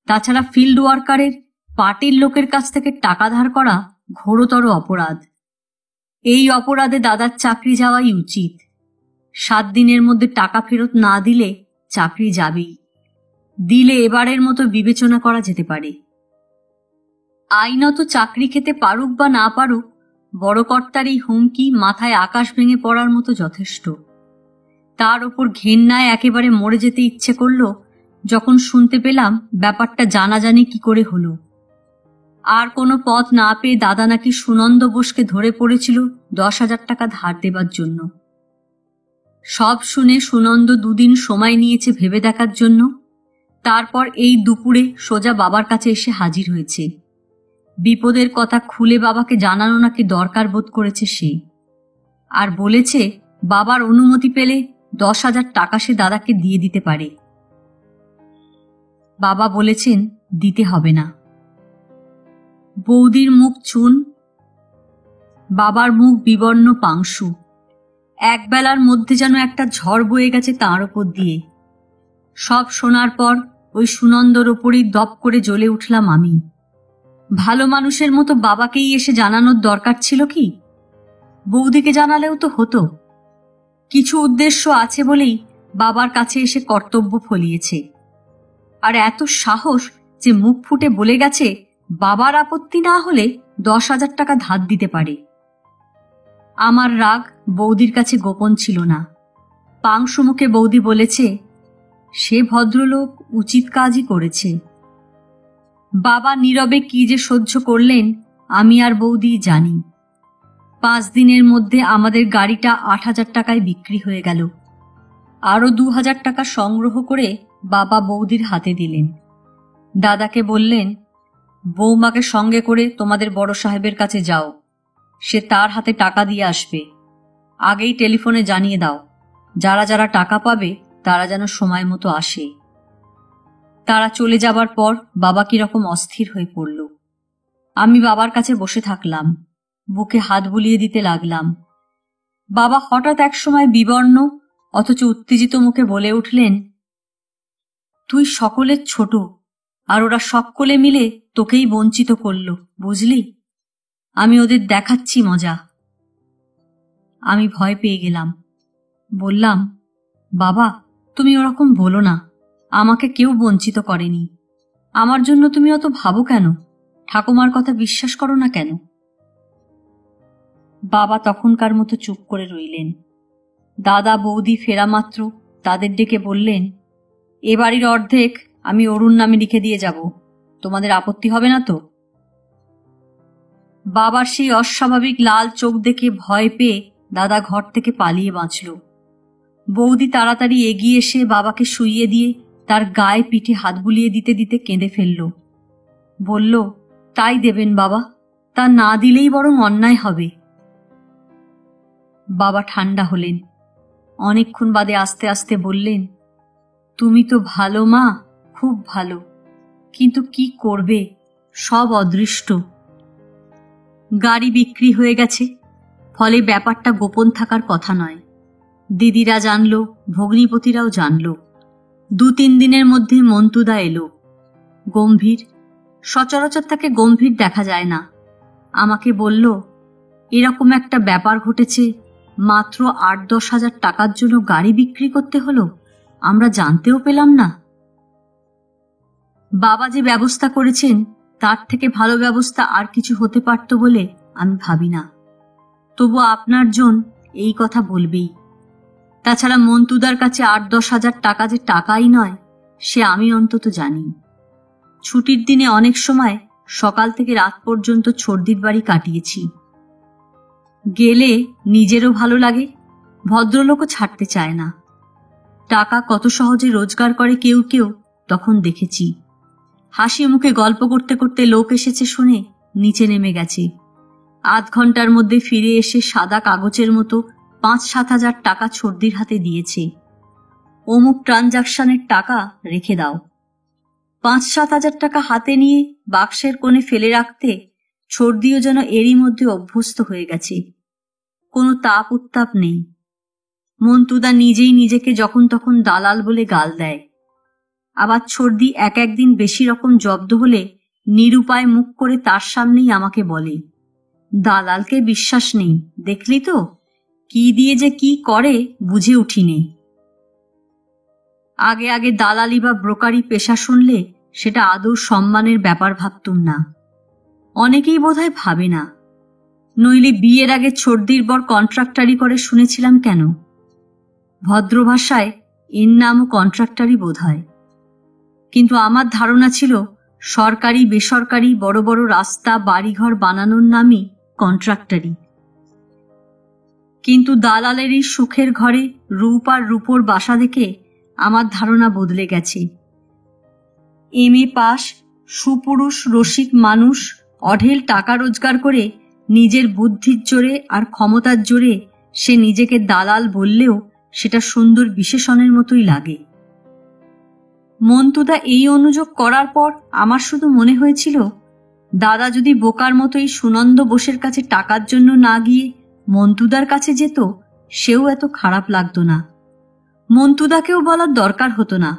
তাছাড়া ফিল্ড ওয়ার্কারের পার্টির লোকের কাছ থেকে টাকা ধার করা ঘোরতর অপরাধ। এই অপরাধে দাদার চাকরি যাওয়াই উচিত। 7 দিনের মধ্যে টাকা ফেরত না দিলে চাকরি যাবেই। দিলে এবারের মতো বিবেচনা করা যেতে পারে। আইনত চাকরি খেতে পারুক বা না পারুক, বড় কর্তার এই হুমকি মাথায় আকাশ ভেঙে পড়ার মতো যথেষ্ট। তার ওপর ঘেন্নায় একেবারে মরে যেতে ইচ্ছে করল যখন শুনতে পেলাম ব্যাপারটা জানাজানি কি করে হলো। আর কোনো পথ না পেয়ে দাদা নাকি সুনন্দ বোসকে ধরে পড়েছিল 10,000 টাকা ধার দেবার জন্য। সব শুনে সুনন্দ দুদিন সময় নিয়েছে ভেবে দেখার জন্য। তারপর এই দুপুরে সোজা বাবার কাছে এসে হাজির হয়েছে। বিপদের কথা খুলে বাবাকে জানানো নাকি দরকার বোধ করেছে সে, আর বলেছে বাবার অনুমতি পেলে 10,000 টাকা সে দাদাকে দিয়ে দিতে পারে। বাবা বলেছেন দিতে হবে না। বৌদির মুখ চুন, বাবার মুখ বিবর্ণ পাংশু। একবেলার মধ্যে যেন একটা ঝড় বয়ে গেছে তাঁর ওপর দিয়ে। সব শোনার পর ওই সুনন্দর ওপরই দপ করে জ্বলে উঠলাম আমি। ভালো মানুষের মতো বাবাকেই এসে জানানোর দরকার ছিল কি? বৌদিকে জানালেও তো হতো। কিছু উদ্দেশ্য আছে বলেই বাবার কাছে এসে কর্তব্য ফলিয়েছে। আর এত সাহস যে মুখ ফুটে বলে গেছে বাবার আপত্তি না হলে 10,000 টাকা ধার দিতে পারে। আমার রাগ বৌদির কাছে গোপন ছিল না। পাংশু মুখে বৌদি বলেছে, সে ভদ্রলোক উচিত কাজই করেছে। বাবা নীরবে কি যে সহ্য করলেন আমি আর বৌদি জানি। 5 দিনের মধ্যে আমাদের গাড়িটা 8,000 টাকায় বিক্রি হয়ে গেল। আরো 2,000 টাকা সংগ্রহ করে বাবা বৌদির হাতে দিলেন। দাদাকে বললেন, বৌমাকে সঙ্গে করে তোমাদের বড় সাহেবের কাছে যাও, সে তার হাতে টাকা দিয়ে আসবে। আগেই টেলিফোনে জানিয়ে দাও, যারা যারা টাকা পাবে তারা যেন সময় মতো আসে। তারা চলে যাবার পর বাবা কিরকম অস্থির হয়ে পড়ল। আমি বাবার কাছে বসে থাকলাম, বুকে হাত বুলিয়ে দিতে লাগলাম। বাবা হঠাৎ একসময় বিবর্ণ অথচ উত্তেজিত মুখে বলে উঠলেন, তুই সকলের ছোট, আর ওরা সকলে মিলে তোকেই বঞ্চিত করল, বুঝলি? আমি ওদের দেখাচ্ছি মজা। আমি ভয় পেয়ে গেলাম। বললাম, বাবা তুমি ওরকম বলো না, আমাকে কেউ বঞ্চিত করেনি। আমার জন্য তুমি অত ভাবো কেন? ঠাকুমার কথা বিশ্বাস করো না কেন? বাবা তখনকার মতো চুপ করে রইলেন। দাদা বৌদি ফেরা মাত্র তাদের ডেকে বললেন, এ বাড়ির অর্ধেক আমি অরুণ নামে লিখে দিয়ে যাব, তোমাদের আপত্তি হবে না তো? বাবার সেই অস্বাভাবিক লাল চোখ দেখে ভয় পেয়ে দাদা ঘর থেকে পালিয়ে বাঁচল। বৌদি তাড়াতাড়ি এগিয়ে এসে বাবাকে শুইয়ে দিয়ে তার গায়ে পিঠে হাত বুলিয়ে দিতে দিতে কেঁদে ফেলল। বলল, তাই দেবেন বাবা, তা না দিলেই বরং অন্যায় হবে। বাবা ঠান্ডা হলেন। অনেকক্ষণ বাদে আস্তে আস্তে বললেন, তুমি তো ভালো মা, খুব ভালো, কিন্তু কি করবে, সব অদৃষ্ট। গাড়ি বিক্রি হয়ে গেছে, ফলে ব্যাপারটা গোপন থাকার কথা নয়। দিদিরা জানল, ভগ্নিপতিরাও জানল। 2-3 দিনের মধ্যে মন্তুদা এলো। গম্ভীর, সচরাচর তাকে গম্ভীর দেখা যায় না। আমাকে বলল, এরকম একটা ব্যাপার ঘটেছে, মাত্র 8-10 হাজার টাকার জন্য গাড়ি বিক্রি করতে হলো, আমরা জানতেও পেলাম না। বাবা যে ব্যবস্থা করেছেন তার থেকে ভালো ব্যবস্থা আর কিছু হতে পারত বলে আমি ভাবি না। তবু আপনার জন এই কথা বলবেই। তাছাড়া মন্তুদার কাছে 8-10 হাজার টাকা যে টাকাই নয় সে আমি অন্তত জানি। ছুটির দিনে অনেক সময় সকাল থেকে রাত পর্যন্ত ছর্দির বাড়ি কাটিয়েছি। গেলে নিজেরও ভালো লাগে, ভদ্রলোকও ছাড়তে চায় না। টাকা কত সহজে রোজগার করে কেউ কেউ তখন দেখেছি। হাসি মুখে গল্প করতে করতে লোক এসেছে শুনে নিচে নেমে গেছে। আধ ঘন্টার মধ্যে ফিরে এসে সাদা কাগজের মতো 5-7 হাজার টাকা ছর্দির হাতে দিয়েছে। অমুক ট্রানজাকশনের টাকা রেখে দাও। 5-7 হাজার টাকা হাতে নিয়ে বাক্সের কোণে ফেলে রাখতে ছর্দিও যেন এরই মধ্যে অভ্যস্ত হয়ে গেছে। কোনো তাপ উত্তাপ নেই। মন্তুদা নিজেই নিজেকে যখন তখন দালাল বলে গাল দেয়। আবার ছর্দি একদিন বেশি রকম জব্দ হলে নিরুপায় মুখ করে তার সামনেই আমাকে বলে, দালালকে বিশ্বাস নেই, দেখলি তো কি দিয়ে যে কি করে বুঝে উঠিনি। আগে আগে দালালি বা ব্রোকারি পেশা শুনলে সেটা আদৌ সম্মানের ব্যাপার ভাবতুম না। অনেকেই বোধহয় ভাবে না। নইলে বিয়ের আগে ছর্দির বর কন্ট্রাক্টারি করে শুনেছিলাম কেন? ভদ্র ভাষায় এর নামও কন্ট্রাক্টারি বোধ হয়। কিন্তু আমার ধারণা ছিল সরকারি বেসরকারি বড় বড় রাস্তা বাড়িঘর বানানোর নামই কন্ট্রাক্টারি। কিন্তু দালালের এই সুখের ঘরে রূপ আর রূপোর বাসা দেখে আমার ধারণা বদলে গেছে। এমএ পাস, সুপুরুষ রসিক মানুষ অঢেল টাকা রোজগার করে নিজের বুদ্ধির জোরে আর ক্ষমতার জোরে সে নিজেকে দালাল বললেও সেটা সুন্দর বিশেষণের মতোই লাগে। মন্তুদা এই অনুযোগ করার পর আমার শুধু মনে হয়েছিল, দাদা যদি বোকার মতো এই সুনন্দ বোসের কাছে টাকার জন্য না গিয়ে মন্তুদার কাছে যেত, সেও এত খারাপ লাগতো না। মন্তুদাকেও বলার দরকার হতো না।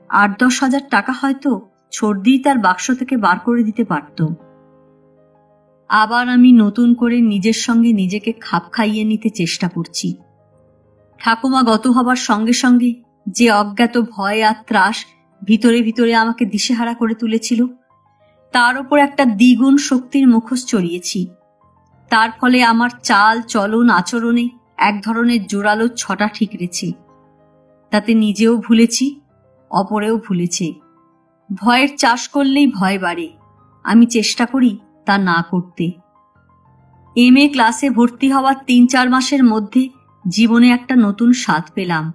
৮-১০ হাজার টাকা হয়তো ছর্দিই তার বাক্স থেকে বার করে দিতে পারত। আবার আমি নতুন করে নিজের সঙ্গে নিজেকে খাপ খাইয়ে নিতে চেষ্টা করছি। ঠাকুমা গত হবার সঙ্গে সঙ্গে যে অজ্ঞাত ভয় আর ত্রাস ভিতরে ভিতরে আমাকে দিশেহারা করে তুলেছিল, তার ওপর একটা দ্বিগুণ শক্তির মুখোশ চড়িয়েছি। তার ফলে আমার চাল চলন আচরণে এক ধরনের জোরালো ছটা ঠিকরেছে। তাতে নিজেও ভুলেছি, অপরেও ভুলেছে। ভয়ের চাষ করলেই ভয় বাড়ে, আমি চেষ্টা করি তা না করতে। এমএ ক্লাসে ভর্তি হওয়ার ৩-৪ মাসের মধ্যে জীবনে একটা নতুন স্বাদ পেলাম,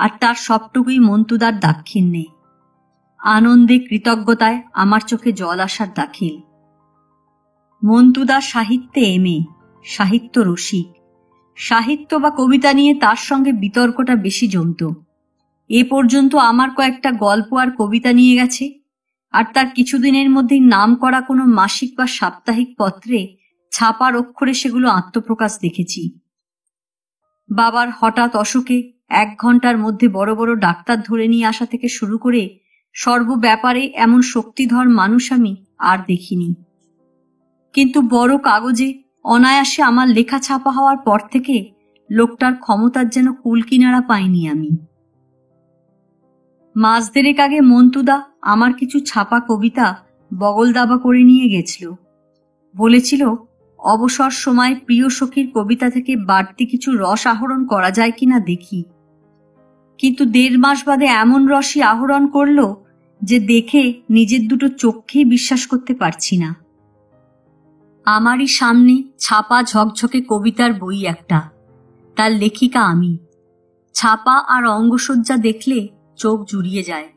আর তার সবটুকুই মন্তুদার দাক্ষিণ্যে। আনন্দে কৃতজ্ঞতায় আমার চোখে জল আসার দাখিল। মন্তুদা সাহিত্যে এমএ, সাহিত্য রসিক। সাহিত্য বা কবিতা নিয়ে তার সঙ্গে বিতর্কটা বেশি জমত। এ পর্যন্ত আমার কয়েকটা গল্প আর কবিতা নিয়ে গেছে, আর তার কিছুদিনের মধ্যেই নাম করা কোনো মাসিক বা সাপ্তাহিক পত্রে ছাপার অক্ষরে সেগুলো আত্মপ্রকাশ দেখেছি। বাবার হঠাৎ অসুখে ১ ঘন্টার মধ্যে বড় বড় ডাক্তার ধরে নিয়ে আসা থেকে শুরু করে সর্ব ব্যাপারে এমন শক্তিধর মানুষ আমি আর দেখিনি। কিন্তু বড় কাগজে অনায়াসে আমার লেখা ছাপা হওয়ার পর থেকে লোকটার ক্ষমতার যেন কুল কিনারা পাইনি আমি। মাস দেড়েক আগে মন্তুদা আমার কিছু ছাপা কবিতা বগল দাবা করে নিয়ে গেছিল। বলেছিল, অবসর সময় প্রিয় সখীর কবিতা থেকে বাড়তি কিছু রস আহরণ করা যায় কিনা দেখি। কিন্তু ১.৫ মাস বাদে এমন রসই আহরণ করল যে দেখে নিজের দুটো চোখেই বিশ্বাস করতে পারছি না। আমারই সামনে ছাপা ঝকঝকে কবিতার বই একটা, তার লেখিকা আমি। ছাপা আর অঙ্গসজ্জা দেখলে চোখ জুড়িয়ে যায়।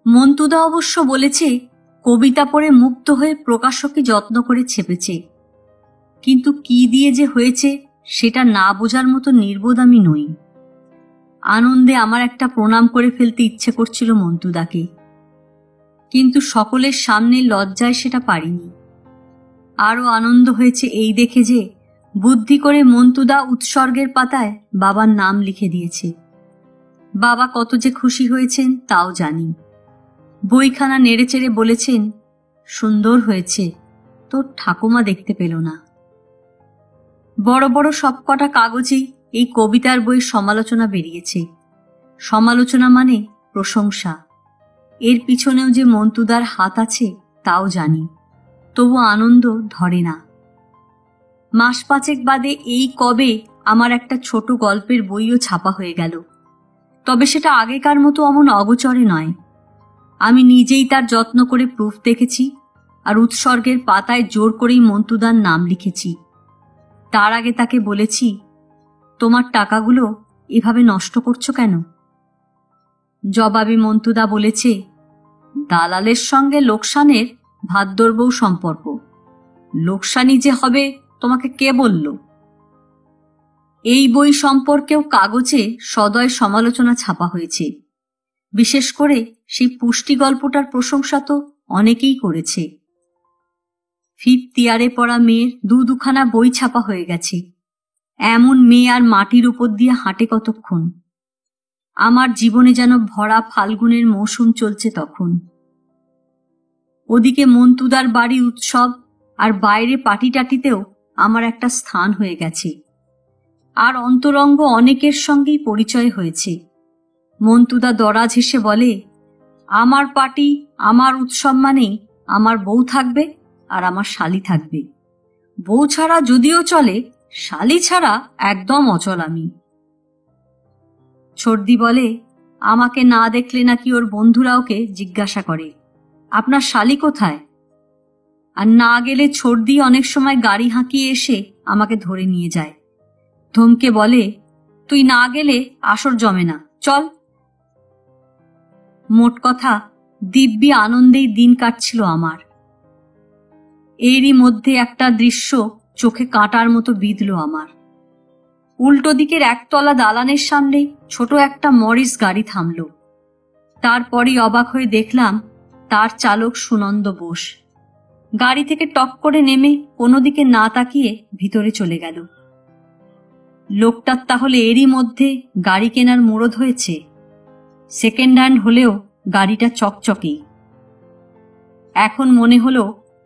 মন্তুদা অবশ্য বলেছে, কবিতা পড়ে মুগ্ধ হয়ে প্রকাশকই যত্ন করে ছেপেছে। কিন্তু কি দিয়ে যে হয়েছে সেটা না বোঝার মতো নির্বোধ আমি নই। আনন্দে আমার একটা প্রণাম করে ফেলতে ইচ্ছে করছিল মন্তুদাকে, কিন্তু সকলের সামনে লজ্জায় সেটা পারিনি। আরও আনন্দ হয়েছে এই দেখে যে বুদ্ধি করে মন্তুদা উৎসর্গের পাতায় বাবার নাম লিখে দিয়েছে। বাবা কত যে খুশি হয়েছেন তাও জানি। বইখানা নেড়েচেড়ে বলেছেন, সুন্দর হয়েছে, তোর ঠাকুমা দেখতে পেল না। বড় বড় সবকটা কাগজেই এই কবিতার বইয়ের সমালোচনা বেরিয়েছে। সমালোচনা মানে প্রশংসা। এর পিছনেও যে মন্তুদার হাত আছে তাও জানি, তবু আনন্দ ধরে না। মাস ৫ বাদে এই কবে আমার একটা ছোট গল্পের বইও ছাপা হয়ে গেল। তবে সেটা আগেকার মতো অমন অগোচরে নয়। আমি নিজেই তার যত্ন করে প্রুফ দেখেছি, আর উৎসর্গের পাতায় জোর করেই মন্তুদার নাম লিখেছি। তার আগে তাকে বলেছি, তোমার টাকাগুলো এভাবে নষ্ট করছো কেন? জবাবে মন্তুদা বলেছে, দালালের সঙ্গে লোকসানের ভাদ্যর সম্পর্ক। লোকসানি যে হবে তোমাকে কে বলল? এই বই সম্পর্কেও কাগজে সদয় সমালোচনা ছাপা হয়েছে। বিশেষ করে সেই পুষ্টি গল্পটার প্রশংসা তো অনেকেই করেছে। 5th ইয়ারে পড়া মেয়ের 2-2খানা বই ছাপা হয়ে গেছে। এমন মেয়ে আর মাটির উপর দিয়ে হাঁটে কতক্ষণ? আমার জীবনে যেন ভরা ফাল্গুনের মৌসুম চলছে তখন। ওদিকে মন্তুদার বাড়ি উৎসব, আর বাইরে পাটিটাটিতেও আমার একটা স্থান হয়ে গেছে, আর অন্তরঙ্গ অনেকের সঙ্গেই পরিচয় হয়েছে। মন্তুদা দরাজ হেসে বলে, আমার পার্টি আমার উৎসব মানেই আমার বউ থাকবে আর আমার শালি থাকবে। বউ ছাড়া যদিও চলে, শালি ছাড়া একদম অচল আমি। ছর্দি বলে, আমাকে না দেখলে নাকি ওর বন্ধুরা ওকে জিজ্ঞাসা করে, আপনার শালি কোথায়? আর না গেলে ছর্দি অনেক সময় গাড়ি হাঁকিয়ে এসে আমাকে ধরে নিয়ে যায়। ধমকে বলে, তুই না গেলে আসর জমে না, চল। মোট কথা, দিব্যি আনন্দেই দিন কাটছিল আমার। এরই মধ্যে একটা দৃশ্য চোখে কাঁটার মতো বিঁধল আমার। উল্টো দিকের একতলা দালানের সামনে ছোট একটা মরিস গাড়ি থামল। তারপরই অবাক হয়ে দেখলাম তার চালক সুনন্দ বোস। গাড়ি থেকে টক করে নেমে কোনো দিকে না তাকিয়ে ভিতরে চলে গেল। লোকটার তাহলে এরই মধ্যে গাড়ি কেনার মুরদ হয়েছে। সেকেন্ড হ্যান্ড হলেও গাড়িটা চকচকেই। এখন মনে হলো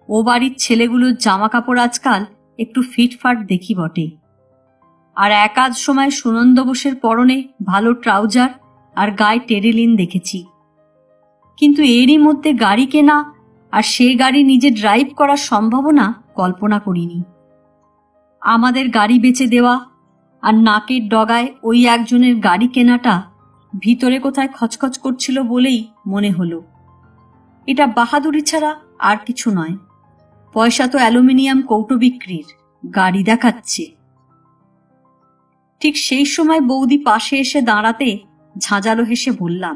ও বাড়ির ছেলেগুলোর জামা কাপড় আজকাল একটু ফিটফাট দেখি বটে। আর এক আধ সময় সুনন্দ বোসের পরনে ভালো ট্রাউজার আর গায়ে টেরিলিন দেখেছি। কিন্তু এরই মধ্যে গাড়ি কেনা আর সে গাড়ি নিজে ড্রাইভ করার সম্ভাবনা কল্পনা করিনি। আমাদের গাড়ি বেচে দেওয়া আর নাকের ডগায় ওই একজনের গাড়ি কেনাটা ভিতরে কোথায় খচখচ করছিল বলেই মনে হলো। এটা বাহাদুরি ছাড়া আর কিছু নয়। পয়সা তো অ্যালুমিনিয়াম কৌটো বিক্রির, গাড়ি দেখাচ্ছে। ঠিক সেই সময় বৌদি পাশে এসে দাঁড়াতে ঝাঁঝালো হেসে বললাম,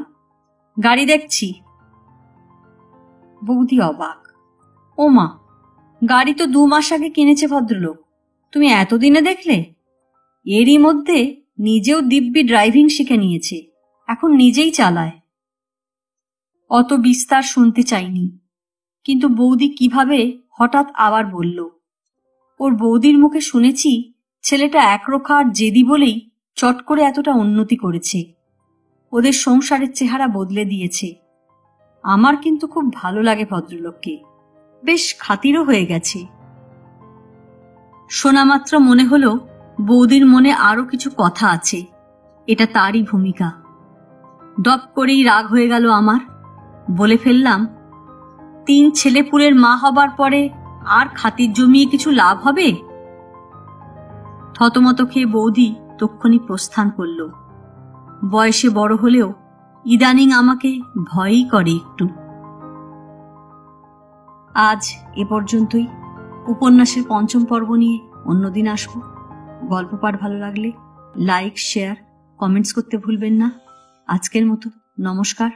গাড়ি দেখছি। বৌদি অবাক, ও মা, গাড়ি তো 2 মাস আগে কিনেছে ভদ্রলোক, তুমি এতদিনে দেখলে? এরই মধ্যে নিজেও দিব্যি ড্রাইভিং শিখে নিয়েছে, এখন নিজেই চালায়। অত বিস্তার শুনতে চাইনি, কিন্তু বৌদি কিভাবে হঠাৎ আবার বলল, ওর বৌদির মুখে শুনেছি ছেলেটা একরোখা আর জেদি বলেই চট করে এতটা উন্নতি করেছে, ওদের সংসারের চেহারা বদলে দিয়েছে। আমার কিন্তু খুব ভালো লাগে ভদ্রলোককে, বেশ খাতিরও হয়ে গেছে। শোনামাত্র মনে হলো বৌদির মনে আরো কিছু কথা আছে, এটা তারই ভূমিকা। দপ করেই রাগ হয়ে গেল আমার। বলে ফেললাম, 3 ছেলেপুলের মা হবার পরে আর খাতির জমিয়ে কিছু লাভ হবে? থতমত খেয়ে বৌদি তক্ষুনি প্রস্থান করল। বয়সে বড় হলেও ইদানিং আমাকে ভয়ই করে একটু। আজ এ পর্যন্তই। উপন্যাসের 5ম পর্ব নিয়ে অন্যদিন আসব। গল্প পাঠ ভালো লাগলে লাইক, শেয়ার, কমেন্টস করতে ভুলবেন না। আজকের মতো নমস্কার।